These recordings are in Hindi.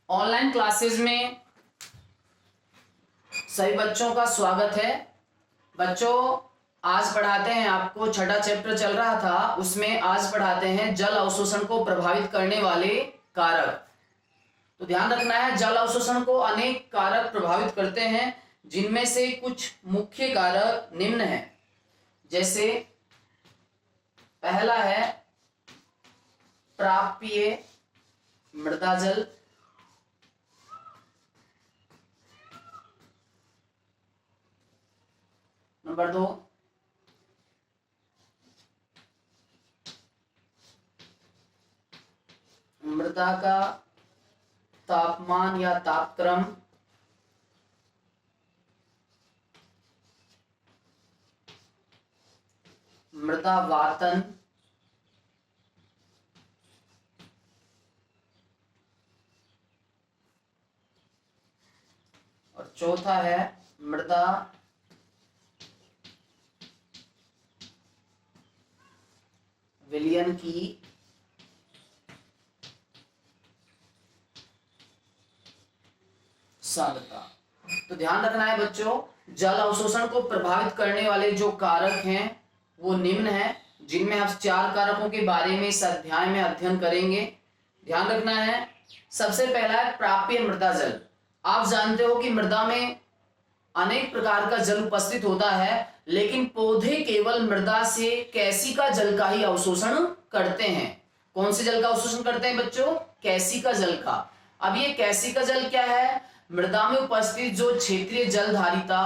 ऑनलाइन क्लासेस में सभी बच्चों का स्वागत है। बच्चों, आज पढ़ाते हैं आपको, छठा चैप्टर चल रहा था उसमें आज पढ़ाते हैं जल अवशोषण को प्रभावित करने वाले कारक। तो ध्यान रखना है, जल अवशोषण को अनेक कारक प्रभावित करते हैं, जिनमें से कुछ मुख्य कारक निम्न हैं। जैसे पहला है प्राप्य मृदा जल, नंबर 2 मृदा का तापमान या तापक्रम, मृदा वातन, और चौथा है मृदा विलयन की सांद्रता। तो ध्यान रखना है बच्चों, जल अवशोषण को प्रभावित करने वाले जो कारक हैं वो निम्न हैं, जिनमें हम 4 कारकों के बारे में इस अध्याय में अध्ययन करेंगे। ध्यान रखना है, सबसे पहला है प्राप्य मृदा जल। आप जानते हो कि मृदा में अनेक प्रकार का जल उपस्थित होता है, लेकिन पौधे केवल मृदा से कैसिका जल का ही अवशोषण करते हैं। कौन से जल का अवशोषण करते हैं बच्चों? कैसिका जल का। अब ये कैसिका जल क्या है? मृदा में उपस्थित जो क्षेत्रीय जल धारिता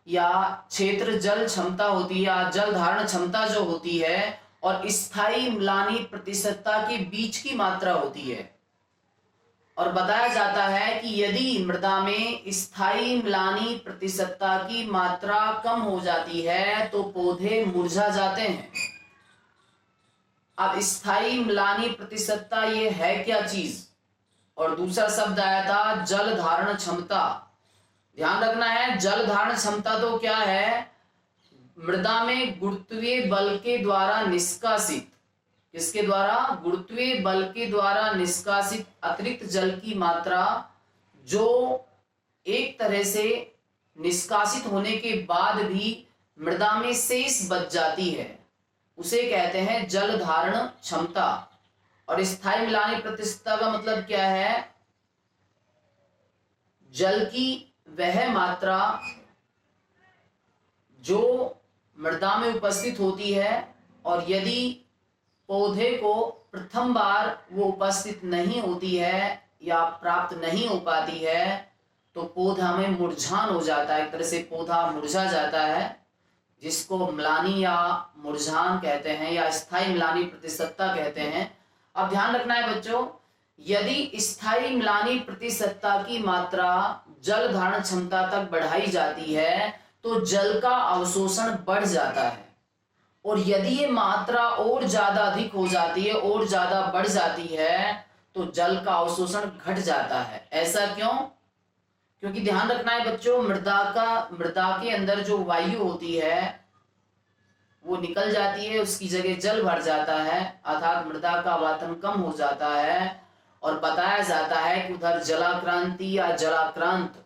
या क्षेत्र जल क्षमता होती है या जल धारण क्षमता जो होती है, और स्थायी म्लानी प्रतिशतता के बीच की मात्रा होती है। और बताया जाता है कि यदि मृदा में स्थायी म्लानी प्रतिशतता की मात्रा कम हो जाती है तो पौधे मुरझा जाते हैं। अब स्थायी म्लानी प्रतिशतता ये है क्या चीज? और दूसरा शब्द आया था जल धारण क्षमता। ध्यान रखना है, जल धारण क्षमता तो क्या है? मृदा में गुरुत्वीय बल के द्वारा निष्कासित, किसके द्वारा? गुरुत्वीय बल के द्वारा निष्कासित अतिरिक्त जल की मात्रा जो एक तरह से निष्कासित होने के बाद भी मृदा में शेष बच जाती है, उसे कहते हैं जल धारण क्षमता। और स्थायी म्लानी प्रतिशतता का मतलब क्या है? जल की वह मात्रा जो मृदा में उपस्थित होती है, और यदि पौधे को प्रथम बार वो उपस्थित नहीं होती है या प्राप्त नहीं हो पाती है तो पौधा में मुरझान हो जाता है, एक तरह से पौधा मुरझा जाता है, जिसको म्लानी या मुरझान कहते हैं या स्थायी म्लानी प्रतिशतता कहते हैं। अब ध्यान रखना है बच्चों, यदि स्थायी म्लानी प्रतिशतता की मात्रा जल धारण क्षमता तक बढ़ाई जाती है तो जल का अवशोषण बढ़ जाता है, और यदि ये मात्रा और ज्यादा अधिक हो जाती है और ज्यादा बढ़ जाती है तो जल का अवशोषण घट जाता है। ऐसा क्यों? क्योंकि ध्यान रखना है बच्चों, मृदा के अंदर जो वायु होती है वो निकल जाती है, उसकी जगह जल भर जाता है, अर्थात मृदा का वातन कम हो जाता है, और बताया जाता है कि उधर जलाक्रांति या जलाक्रांत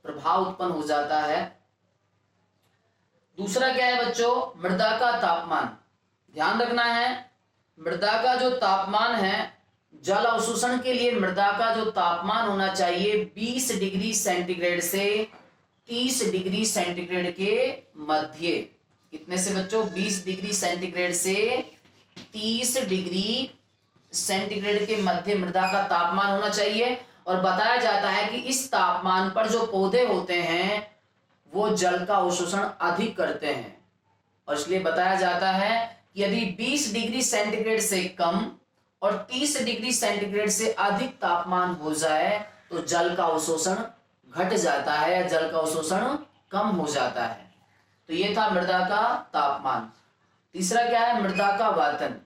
प्रभाव उत्पन्न हो जाता है। दूसरा क्या है बच्चों? मृदा का तापमान। ध्यान रखना है, मृदा का जो तापमान है, जल अवशोषण के लिए मृदा का जो तापमान होना चाहिए 20 डिग्री सेंटीग्रेड से 30 डिग्री सेंटीग्रेड के मध्य। कितने से बच्चों? 20 डिग्री सेंटीग्रेड से 30 डिग्री सेंटीग्रेड के मध्य मृदा का तापमान होना चाहिए। और बताया जाता है कि इस तापमान पर जो पौधे होते हैं वो जल का अवशोषण अधिक करते हैं, और इसलिए बताया जाता है कि यदि 20 डिग्री सेंटीग्रेड से कम और 30 डिग्री सेंटीग्रेड से अधिक तापमान हो जाए तो जल का अवशोषण घट जाता है या जल का अवशोषण कम हो जाता है। तो ये था मृदा का तापमान। तीसरा क्या है? मृदा का वातन।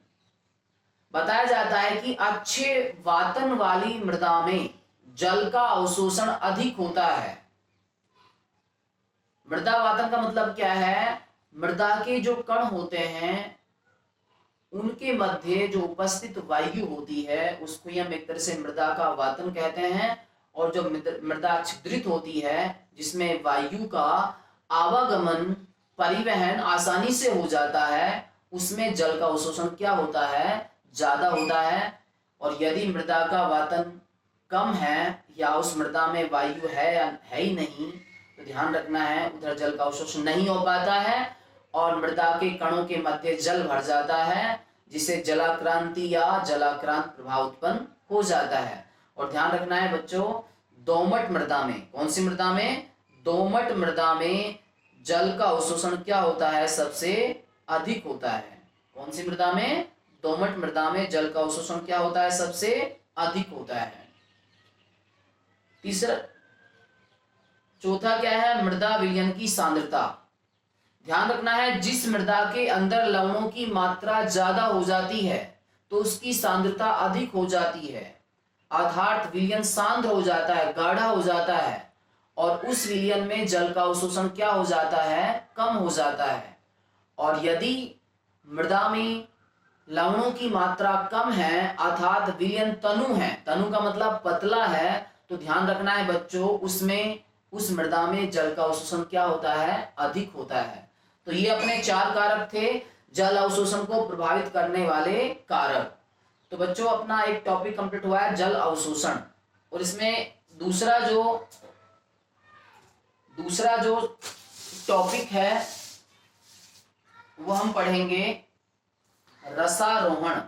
बताया जाता है कि अच्छे वातन वाली मृदा में जल का अवशोषण अधिक होता है। मृदा वातन का मतलब क्या है? मृदा के जो कण होते हैं उनके मध्य जो उपस्थित वायु होती है उसको हम एक तरह से मृदा का वातन कहते हैं, और जो मृदा छिद्रित होती है, जिसमें वायु का आवागमन परिवहन आसानी से हो जाता है, उसमें जल का अवशोषण क्या होता है, ज्यादा होता है। और यदि मृदा का वातन कम है या उस मृदा में वायु है या है ही नहीं, तो ध्यान रखना है उधर जल का अवशोषण नहीं हो पाता है और मृदा के कणों के मध्य जल भर जाता है, जिससे जलाक्रांति या जलाक्रांत प्रभाव उत्पन्न हो जाता है। और ध्यान रखना है बच्चों, दोमट मृदा में, कौन सी मृदा में, दोमट मृदा में जल का अवशोषण क्या होता है, सबसे अधिक होता है। कौन सी मृदा में, दोमट मृदा में जल का अवशोषण क्या होता है, सबसे अधिक होता है। तीसरा, चौथा क्या है, मृदा विलयन की सांद्रता। ध्यान रखना है, जिस मृदा के अंदर लवणों की मात्रा ज्यादा हो जाती है तो उसकी सांद्रता अधिक हो जाती है, अर्थात विलयन सांद्र हो जाता है, गाढ़ा हो जाता है, और उस विलयन में जल का अवशोषण क्या हो जाता है, कम हो जाता है। और यदि मृदा में लवणों की मात्रा कम है, अर्थात विलयन तनु है, तनु का मतलब पतला है, तो ध्यान रखना है बच्चों, उसमें उस मृदा में जल का अवशोषण क्या होता है, अधिक होता है। तो ये अपने 4 कारक थे जल अवशोषण को प्रभावित करने वाले कारक। तो बच्चों अपना एक टॉपिक कंप्लीट हुआ है, जल अवशोषण। और इसमें दूसरा जो टॉपिक है वो हम पढ़ेंगे रसारोहण।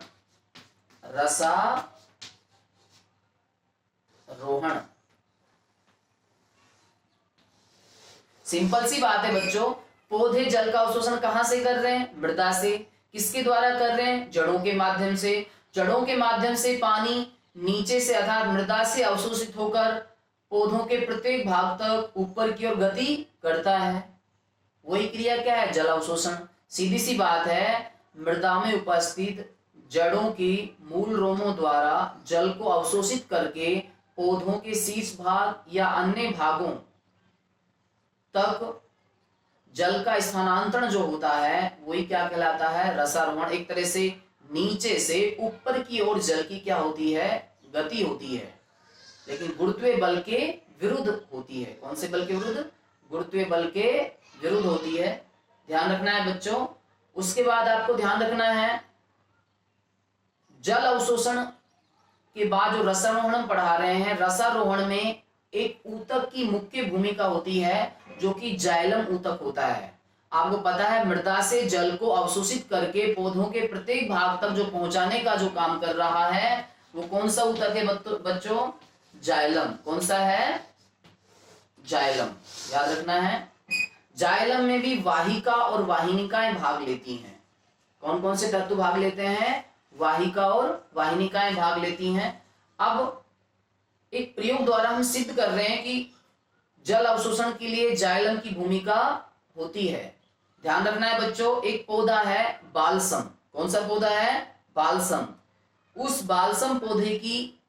सिंपल सी बात है बच्चों, पौधे जल का अवशोषण कहां से कर रहे हैं, मृदा से। किसके द्वारा कर रहे हैं, जड़ों के माध्यम से। जड़ों के माध्यम से पानी नीचे से अर्थात मृदा से अवशोषित होकर पौधों के प्रत्येक भाग तक ऊपर की ओर गति करता है। वही क्रिया क्या है, जल अवशोषण। सीधी सी बात है, मृदा में उपस्थित जड़ों की मूल रोमों द्वारा जल को अवशोषित करके पौधों के शीर्ष भाग या अन्य भागों तक जल का स्थानांतरण जो होता है वही क्या कहलाता है, रसारोहण। एक तरह से नीचे से ऊपर की ओर जल की क्या होती है, गति होती है, लेकिन गुरुत्वीय बल के विरुद्ध होती है। कौन से बल के विरुद्ध, गुरुत्वीय बल के विरुद्ध होती है। ध्यान रखना है बच्चों। उसके बाद आपको ध्यान रखना है, जल अवशोषण के बाद जो रसारोहण हम पढ़ा रहे हैं, रसारोहण में एक ऊतक की मुख्य भूमिका होती है जो कि जाइलम ऊतक होता है। आपको पता है, मृदा से जल को अवशोषित करके पौधों के प्रत्येक भाग तक जो पहुंचाने का जो काम कर रहा है वो कौन सा ऊतक है बच्चों, जाइलम। कौन सा है, जाइलम, याद रखना है। जाइलम में भी वाहिका और वाहिनिकाएं भाग लेती हैं। कौन कौन से तत्व भाग लेते हैं, वाहिका और वाहिनिकाएं भाग लेती हैं। अब एक प्रयोग द्वारा हम सिद्ध कर रहे हैं कि जल अवशोषण के लिए जाइलम की भूमिका होती है। ध्यान रखना है बच्चों, एक पौधा है बालसम। कौन सा पौधा है, बालसम। उस बालसम पौधे की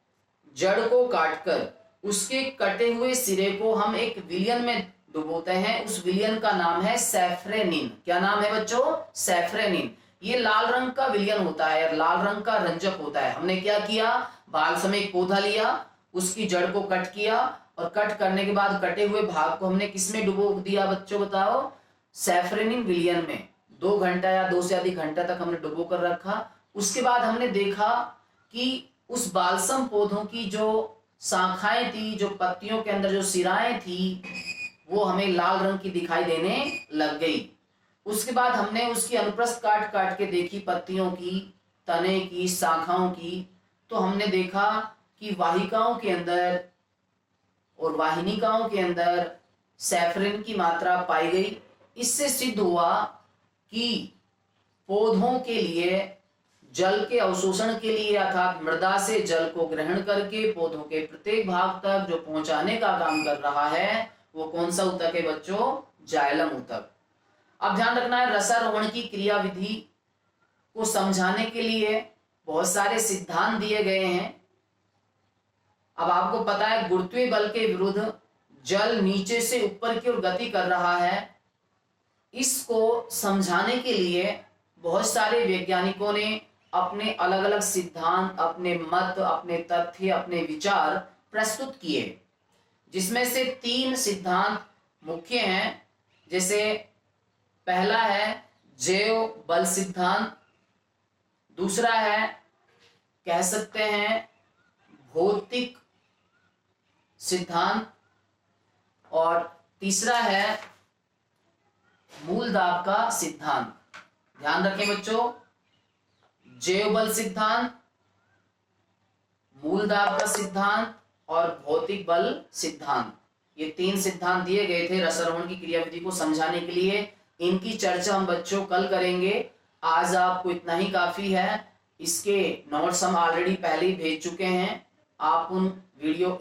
जड़ को काटकर उसके कटे हुए सिरे को हम एक विलयन में डुबोते हैं। उस विलयन का नाम है सैफ्रेनिन। क्या नाम है बच्चों, सैफ्रेनिन। ये लाल रंग का विलयन होता है, लाल रंग का रंजक होता है। हमने क्या किया, बालसम एक पौधा लिया, उसकी जड़ को कट किया और कट करने के बाद कटे हुए भाग को हमने किसमें डुबो दिया बच्चों, बताओ, सैफ्रेनिन विलयन में। 2 घंटा या 2 से अधिक घंटा तक हमने डुबो कर रखा। उसके बाद हमने देखा कि उस बालसम पौधों की जो शाखाएं थी, जो पत्तियों के अंदर जो सिराएं थी, वो हमें लाल रंग की दिखाई देने लग गई। उसके बाद हमने उसकी अनुप्रस्थ काट काट के देखी, पत्तियों की, तने की, शाखाओं की, तो हमने देखा कि वाहिकाओं के अंदर और वाहिनिकाओं के अंदर सैफरिन की मात्रा पाई गई। इससे सिद्ध हुआ कि पौधों के लिए जल के अवशोषण के लिए अर्थात मृदा से जल को ग्रहण करके पौधों के प्रत्येक भाग तक जो पहुंचाने का काम कर रहा है वो कौन सा ऊतक है बच्चों, जाइलम ऊतक। अब ध्यान रखना है, रसारोहण की क्रियाविधि को समझाने के लिए बहुत सारे सिद्धांत दिए गए हैं। अब आपको पता है, गुरुत्वीय बल के विरुद्ध जल नीचे से ऊपर की ओर गति कर रहा है। इसको समझाने के लिए बहुत सारे वैज्ञानिकों ने अपने अलग अलग सिद्धांत, अपने मत, अपने तथ्य, अपने विचार प्रस्तुत किए। जिसमें से 3 सिद्धांत मुख्य हैं। जैसे पहला है जैव बल सिद्धांत, दूसरा है कह सकते हैं भौतिक सिद्धांत, और तीसरा है मूल दाब का सिद्धांत। ध्यान रखें बच्चों, जैव बल सिद्धांत, मूल दाब का सिद्धांत और भौतिक बल सिद्धांत, ये 3 सिद्धांत दिए गए थे रसारोहण की क्रियाविधि को समझाने के लिए। इनकी चर्चा हम बच्चों कल करेंगे। आज आपको इतना ही काफी है। इसके नोट्स हम ऑलरेडी पहले ही भेज चुके हैं। आप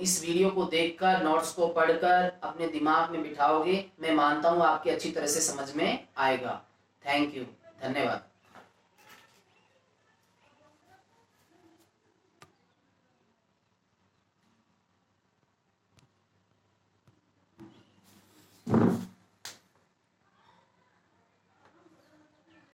इस वीडियो को देखकर नोट्स को पढ़कर अपने दिमाग में बिठाओगे। मैं मानता हूं आपकी अच्छी तरह से समझ में आएगा। थैंक यू, धन्यवाद।